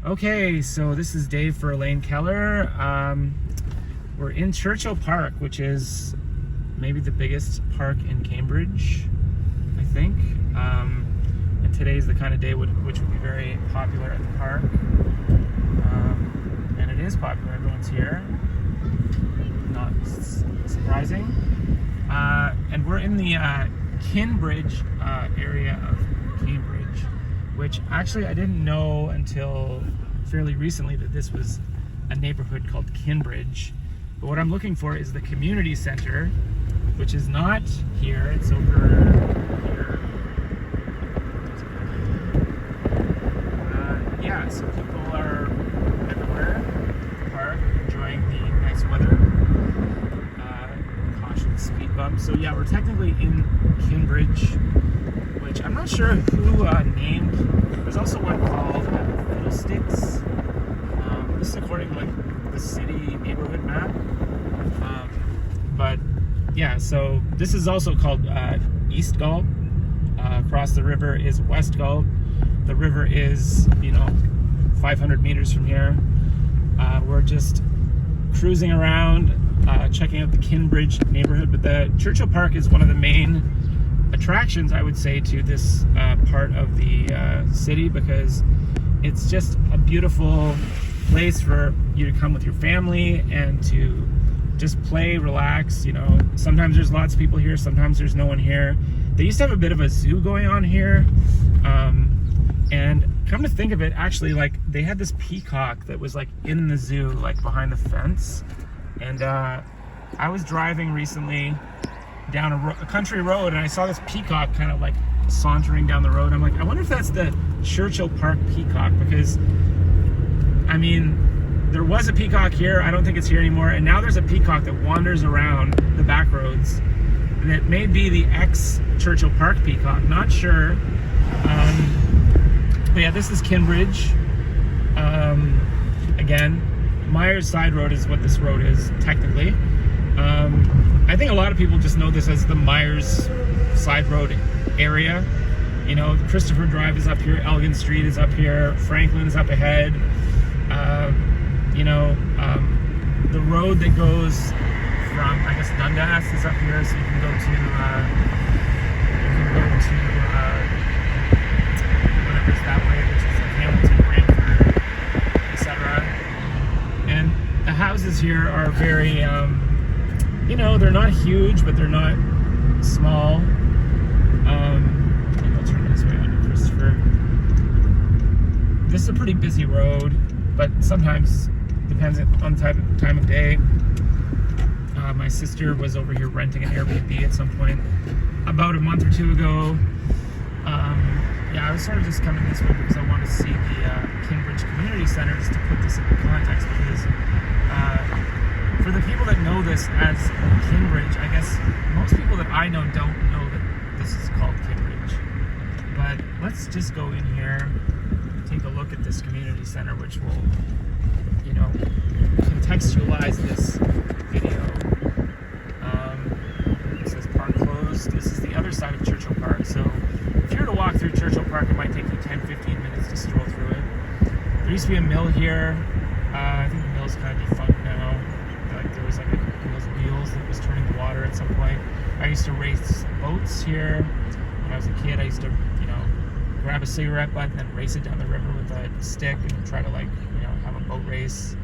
Okay, so this is Dave for Elaine Keller. We're in Churchill Park, which is maybe the biggest park in Cambridge, I think. And today's the kind of day which would be very popular at the park. And it is popular, everyone's here. Not surprising. And we're in the Kinbridge area of Cambridge, which actually I didn't know until fairly recently that this was a neighborhood called Kinbridge. But what I'm looking for is the community center, which is not here, it's over here. Yeah, so people are everywhere at the park enjoying the nice weather. Caution speed bumps. So yeah, we're technically in Kinbridge, which I'm not sure who named. There's also one called Fiddlesticks. This is according to like the city neighborhood map. But yeah, so this is also called East Galt. Across the river is West Galt. The river is, 500 meters from here. We're just cruising around, checking out the Kinbridge neighborhood. But the Churchill Park is one of the main attractions, I would say, to this part of the city, because it's just a beautiful place for you to come with your family and to just play, relax. Sometimes there's lots of people here, sometimes there's no one here. They used to have a bit of a zoo going on here, and come to think of it, actually, they had this peacock that was in the zoo, behind the fence. And I was driving recently down a country road, and I saw this peacock kind of sauntering down the road. I'm like, I wonder if that's the Churchill Park peacock, because there was a peacock here. I don't think it's here anymore. And now there's a peacock that wanders around the back roads, and it may be the ex-Churchill Park peacock, not sure. But yeah, this is Kinbridge. Again, Myer's side road is what this road is technically. I think a lot of people just know this as the Myers side road area. Christopher Drive is up here, Elgin Street is up here, Franklin is up ahead. The road that goes from, I guess, Dundas is up here, so you can go to whatever's that way, which is Hamilton, Brantford, etc. And the houses here are very, they're not huge, but they're not small. Maybe I'll turn this way on to Christopher. This is a pretty busy road, but sometimes depends on the time of day. My sister was over here renting an Airbnb at some point about a month or two ago. Yeah, I was sort of just coming this way because I want to see the Kinbridge Community Center, just to put this into context, because for the people that know this as Kinbridge, I guess most people that I know don't know that this is called Kinbridge. But let's just go in here, take a look at this community center, which will, contextualize this video. It says park closed. This is the other side of Churchill Park. So if you were to walk through Churchill Park, it might take you 10-15 minutes to stroll through it. There used to be a mill here. I think the mill's kind of defunct now. There was those wheels that was turning the water at some point. I used to race boats here when I was a kid. I used to, grab a cigarette butt and then race it down the river with a stick and try to have a boat race.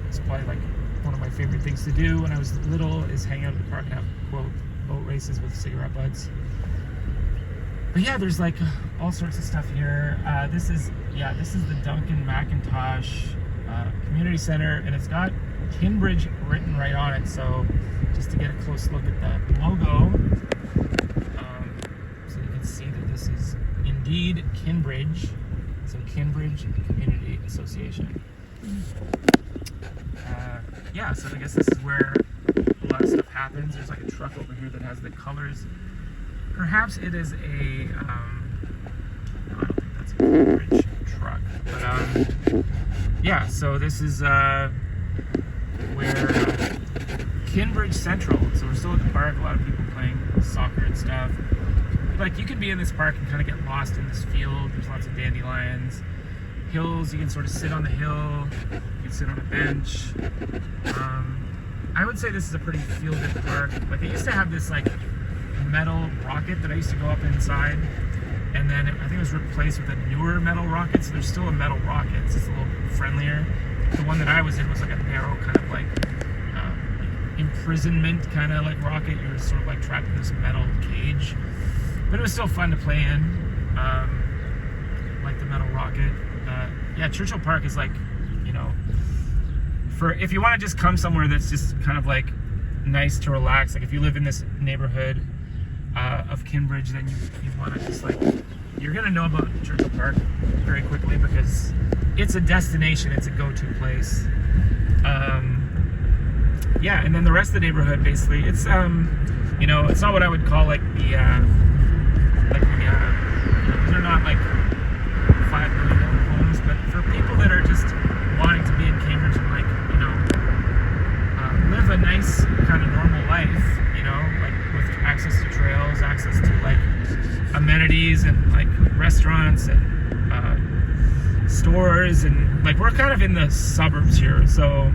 It's probably one of my favorite things to do when I was little, is hang out at the park and have, quote, boat races with cigarette butts. But yeah, there's all sorts of stuff here. This is the Duncan McIntosh Community Center, and it's got Kinbridge written right on it. So just to get a close look at the logo, so you can see that this is indeed Kinbridge. So Kinbridge Community Association. Yeah, so I guess this is where a lot of stuff happens. There's a truck over here that has the colors. Perhaps it is a, no, I don't think that's a Kinbridge truck. But yeah, so this is where Kinbridge Central. So we're still at the park. A lot of people playing soccer and stuff. You can be in this park and kind of get lost in this field. There's lots of dandelions. hills. You can sort of sit on the hill. You can sit on a bench. I would say this is a pretty feel-good park. Like, they used to have this like metal rocket that I used to go up inside, and then I think it was replaced with a newer metal rocket. So there's still a metal rocket. It's just a little friendlier. The one that I was in was like a narrow kind of like imprisonment kind of like rocket. You were sort of like trapped in this metal cage, but it was still fun to play in. Like the metal rocket. Yeah, Churchill Park is like, you know, for if you want to just come somewhere that's just kind of like nice to relax. Like if you live in this neighborhood of Kinbridge, then you want to just like, you're gonna know about Churchill Park very quickly because it's a destination. It's a go-to place. Yeah, and then the rest of the neighborhood, basically, it's you know, it's not what I would call like the they're not like $5 million homes, but for people that are just wanting to be in Cambridge and like, you know, live a nice kind of normal life, you know, like with access to trails, access to like amenities and like restaurants and stores, and like we're kind of in the suburbs here. So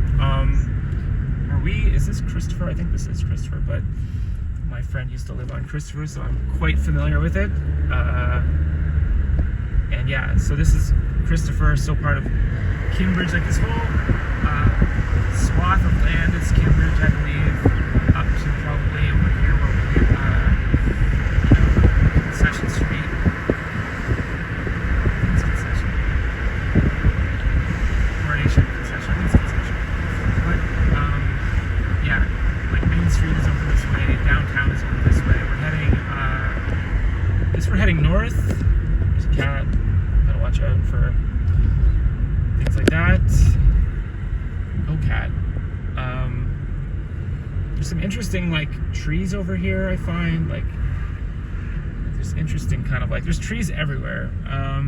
is this Christopher? I think this is Christopher, but my friend used to live on Christopher, so I'm quite familiar with it. And yeah, so this is Christopher, still part of Kinbridge. Like this whole swath of land is Kinbridge, I believe, up to probably over here where we get Concession Street. It's Concession. Coronation Concession. I think it's Concession. But yeah, like Main Street is over this way. Downtown is over this way. We're heading. I guess we're heading north. There's a cat. Gotta watch out for things like that. Oh, cat. There's some interesting like trees over here. I find like there's interesting kind of like there's trees everywhere. I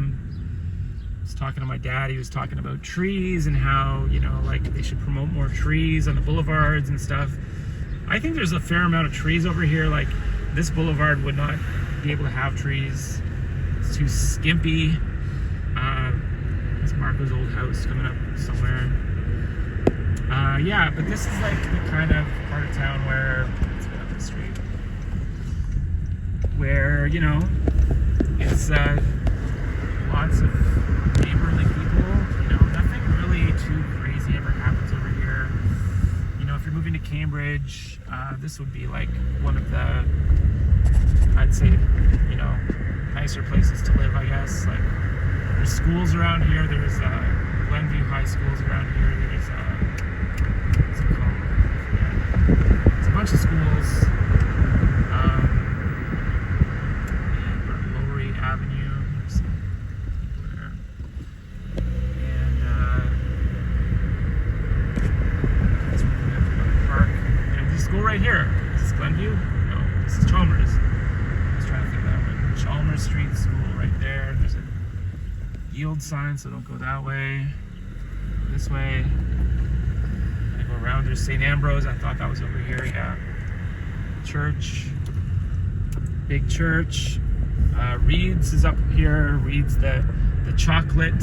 was talking to my dad. He was talking about trees and how, you know, like they should promote more trees on the boulevards and stuff. I think there's a fair amount of trees over here. Like this boulevard would not be able to have trees. It's too skimpy. There's Marco's old house coming up somewhere. Yeah, but this is like the kind of part of town where, let's get up the street, where, you know, it's lots of neighborly people. You know, nothing really too crazy ever happens over here. You know, if you're moving to Cambridge, this would be like one of the, I'd say, you know, nicer places to live, I guess. Like, there's schools around here. There's Glenview High Schools around here. There's what's it called? Yeah. There's a bunch of schools. And we're on Lowry Avenue. There's some people there. And that's where we live in the park. And there's a school right here. Is this Glenview? No, this is Chalmers. I was trying to think of that one. Chalmers Street School right there. There's a yield sign, so don't go that way. Go this way. I go around. There's St. Ambrose. I thought that was over here. Yeah. Church. Big church. Reed's is up here. Reed's the chocolate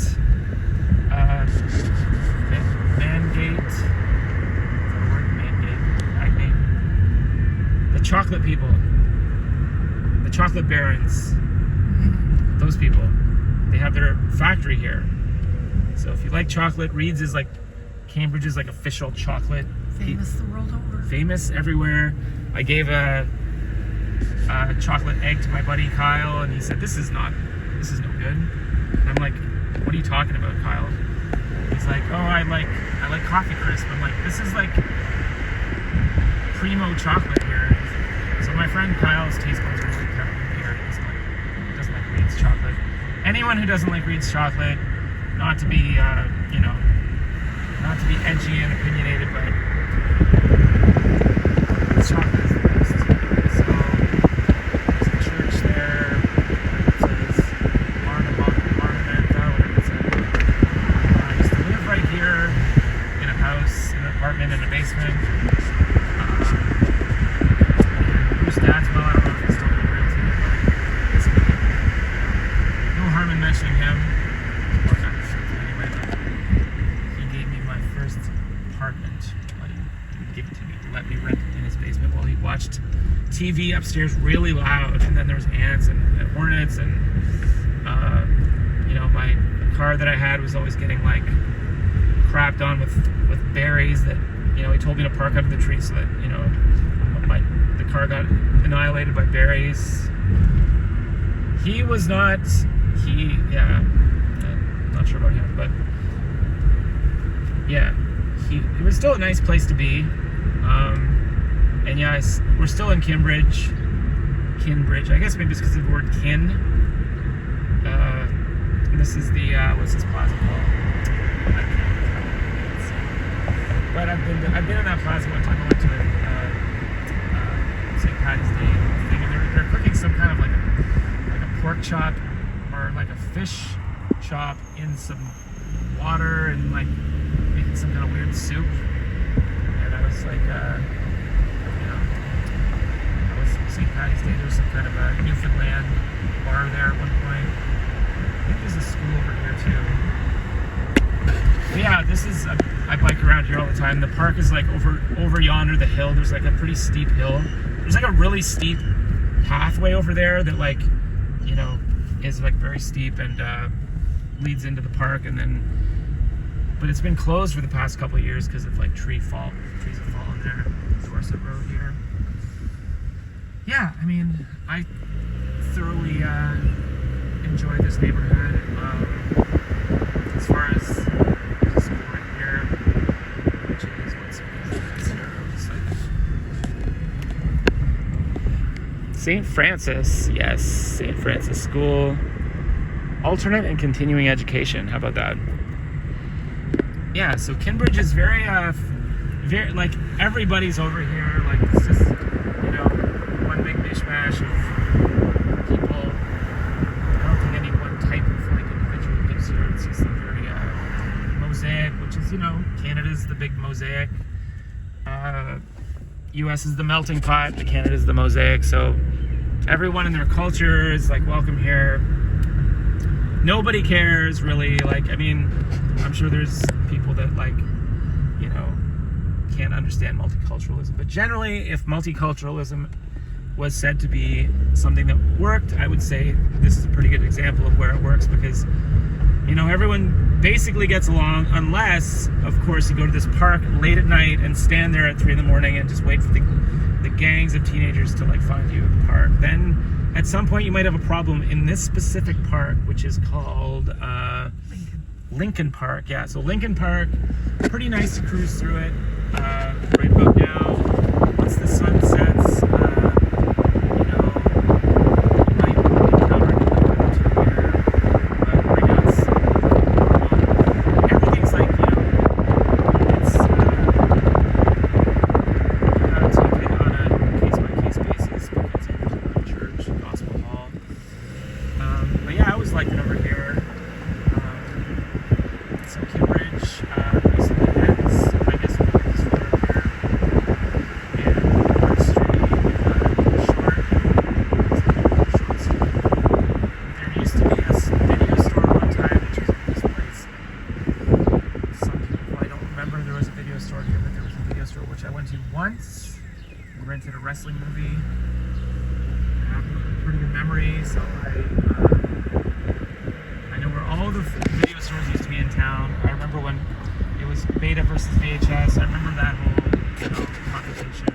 Mangate. Is that a word? Mangate. Magnate. The chocolate people. The chocolate barons. Those people. They have their factory here. So if you like chocolate, Reed's is like Cambridge's like official chocolate. Famous the world over. Famous everywhere. I gave a chocolate egg to my buddy Kyle, and he said, this is no good. And I'm like, what are you talking about, Kyle? He's like, oh, I like coffee crisp. I'm like, this is like primo chocolate here. So my friend Kyle's taste buds are really kind of weird. He doesn't like Reed's chocolate. Anyone who doesn't like Reed's chocolate, not to be, you know, not to be edgy and opinionated, but Reed's chocolate is the best. So there's a church there. It says Marnamenta, whatever it says. I used to live right here in a house, in an apartment in a basement. Bruce Dadswell, I don't know if he's still in realty, but it's no harm in mentioning him. TV upstairs really loud, and then there's ants and hornets, and you know, my car that I had was always getting like crapped on with berries that, you know, he told me to park under the tree so that, you know, the car got annihilated by berries. He was not, not sure about him, but yeah, it was still a nice place to be. And yeah, we're still in Kinbridge, I guess maybe it's because of the word kin. And this is the, what's this plaza called? But I've been in that plaza one time. I went to St. Patty's Day thing, and they're cooking some kind of like a pork chop or like a fish chop in some water and like making some kind of weird soup. And I was like, you know, I was St. Patty's Day. There was some kind of a Newfoundland bar there at one point. I think there's a school over here too. But yeah, this is. I bike around here all the time. The park is like over yonder, the hill. There's like a pretty steep hill. There's like a really steep pathway over there that, like, you know, is like very steep and leads into the park. And then, but it's been closed for the past couple of years because of like trees have fallen there. Dorset Road here. Yeah, I mean, I thoroughly enjoy this neighborhood. As far as this school right here, which is what's St. Francis, yes, St. Francis School, alternate and continuing education. How about that? Yeah, so Kinbridge is very like everybody's over here. Like it's just, you know, one big mishmash of people. I don't think any one type of like individual lives here. It's just a very mosaic, which is, you know, Canada's the big mosaic. U.S. is the melting pot. Canada is the mosaic. So everyone in their culture is like welcome here. Nobody cares really. Like, I mean, I'm sure there's people that, like, you know, can't understand multiculturalism. But generally, if multiculturalism was said to be something that worked, I would say this is a pretty good example of where it works, because, you know, everyone basically gets along, unless, of course, you go to this park late at night and stand there at 3 a.m. and just wait for the gangs of teenagers to, like, find you at the park. Then at some point you might have a problem in this specific park, which is called Lincoln Park. Yeah, so Lincoln Park, pretty nice to cruise through it right about now. Once the sun sets, you know, you might encounter a little bit too here, but right now it's normal. Everything's like, you know, it's you gotta take it on a case-by-case basis, because there's a church, gospel hall. But yeah, I always liked it over here. So Kinbridge recently ends, I guess we can just over here, and East Street, short street. There used to be a video store one time, which was at this place. Some people probably don't remember there was a video store here, but there was a video store which I went to once. We rented a wrestling movie. I have a pretty good memory, so I know where all the video stores used to be in town. I remember when it was Beta versus VHS. I remember that whole, you know, conversation.